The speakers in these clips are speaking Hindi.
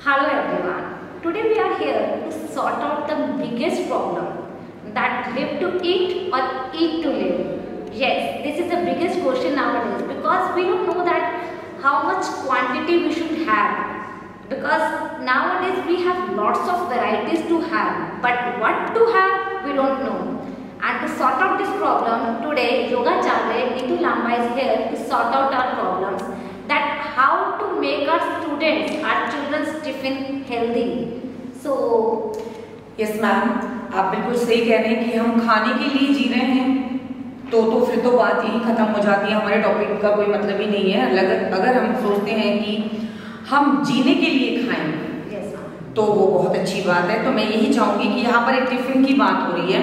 Hello everyone. Today we are here to sort out the biggest problem that live to eat or eat to live. Yes, this is the biggest question nowadays because we don't know that how much quantity we should have, because nowadays we have lots of varieties to have, but what to have we don't know. And to sort out this problem, today Yogacharya Neetu Lamba is here to sort out our problems, that how to make our students, our children's tiffin healthy. So yes ma'am, आप बिल्कुल सही कह रहे हैं कि हम खाने के लिए जी रहे हैं तो फिर तो बात यही खत्म हो जाती है, हमारे टॉपिक का कोई मतलब ही नहीं है। अगर हम सोचते हैं कि हम जीने के लिए खाएं तो वो बहुत अच्छी बात है। तो मैं यही चाहूंगी कि यहाँ पर एक टिफिन की बात हो रही है,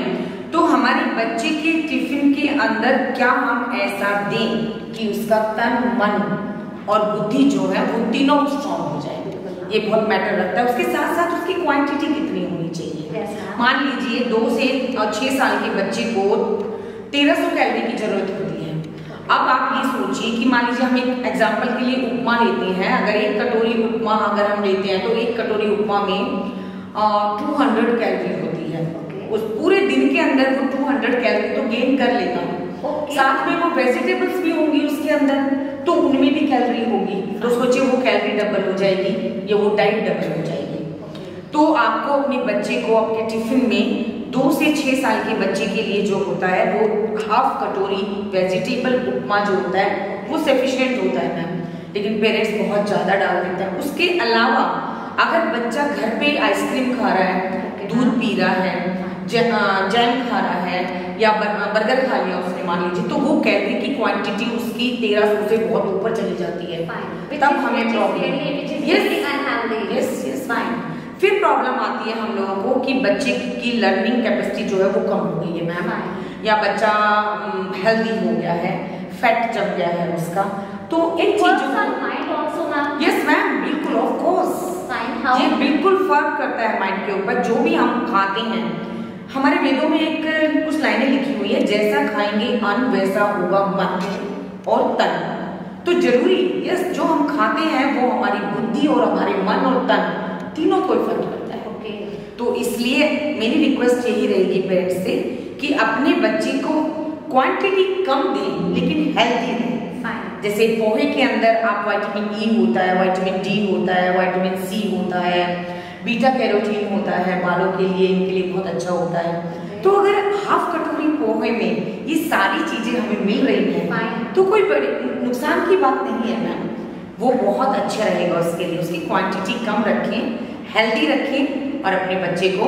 तो हमारे बच्चे के टिफिन के अंदर क्या हम ऐसा दें कि उसका तन, मन और बुद्धि जो है वो तीनों स्ट्रॉन्ग हो जाए। ये बहुत मैटर रखता है। उसके साथ साथ उसकी क्वांटिटी कितनी होनी चाहिए। मान लीजिए 2 से 6 साल के बच्चे को 1300 कैलोरी की जरूरत होती है। अब आप ये सोचिए कि मान लीजिए हम एक एग्जांपल के लिए उपमा लेते हैं, अगर एक कटोरी उपमा अगर हम लेते हैं तो एक कटोरी उपमा में 200 कैलोरी होती है। उस पूरे दिन के अंदर वो 200 कैलोरी तो गेन कर लेता है। साथ में वो वेजिटेबल्स भी होंगी उसके अंदर, तो उनमें भी कैलोरी होगी। तो सोचिए वो कैलोरी डबल हो जाएगी या वो डाइट डबल हो जाएगी। तो आपको अपने बच्चे को अपने टिफिन में 2 से 6 साल के बच्चे के लिए जो होता है वो हाफ कटोरी वेजिटेबल उपमा जो होता है वो सफिशिएंट होता है मैम, लेकिन पेरेंट्स बहुत ज्यादा डाल देते हैं। उसके अलावा अगर बच्चा घर पे आइसक्रीम खा रहा है, दूध पी रहा है, जैम खा रहा है या बर्गर खा लिया उसने मान लीजिए, तो वो कैलोरी की क्वांटिटी उसकी 1300 से बहुत ऊपर चली जाती है। तब हमें प्रॉब्लम, फिर प्रॉब्लम आती है हम लोगों को कि बच्चे की लर्निंग कैपेसिटी जो है वो कम हो गई है मैम, या बच्चा हेल्दी हो गया है, फैट जम गया है उसका। तो एक चीज यस मैम, बिल्कुल ऑफ कोर्स ये बिल्कुल फर्क करता है माइंड के ऊपर। जो भी हम खाते हैं, हमारे वेदों में एक कुछ लाइनें लिखी हुई है, जैसा खाएंगे अन्न वैसा होगा मन और तन। तो जरूरी यस जो हम खाते हैं वो हमारी बुद्धि और हमारे मन और तन तीनों को इफेक्ट करता है। तो इसलिए मेरी रिक्वेस्ट यही रहेगी पेरेंट्स से कि अपने बच्चे को क्वांटिटी कम दें लेकिन हेल्दी दें। जैसे पोहे के अंदर आप विटामिन ई होता है, विटामिन डी होता है, विटामिन सी होता है, बीटा कैरोटीन होता है, बालों के लिए इनके लिए बहुत अच्छा होता है। तो अगर हाफ कटोरी पोहे में ये सारी चीजें हमें मिल रही हैं तो कोई बड़ी नुकसान की बात नहीं है मैम, वो बहुत अच्छा रहेगा उसके लिए। उसकी क्वांटिटी कम रखें, हेल्दी रखें और अपने बच्चे को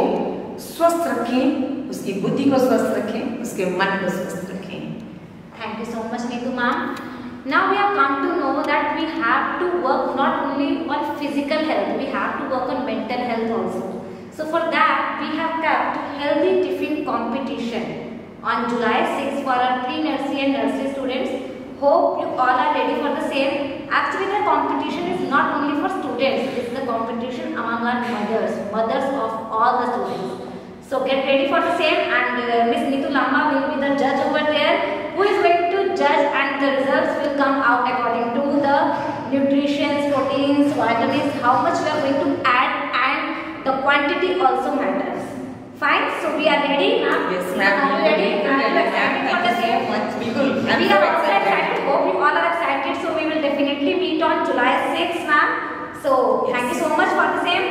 स्वस्थ रखें, उसकी बुद्धि को स्वस्थ रखें, उसके मन को स्वस्थ रखें। Thank you so much Neetu ma'am. Now we have come to know that we have to work not only on physical health, we have to work on mental health also. So for that we have kept healthy tiffin competition on July 6 for our pre-nursery and nursery students. Hope you all are ready for the same. Actually the competition is not only for students, it is the competition among our mothers of all the students. So get ready for the same, and Miss Neetu Lamba will be the judge over there, who is going to judge, and the results will come out according to the nutrition, proteins, vitamins, how much we are going to add, and the quantity also matters. Fine, so we are ready now. Yes ma'am, are you ready? Thank you so much. We are also excited. Hope you all are excited. So we will definitely meet on July 6th, ma'am. So thank you so much for the same.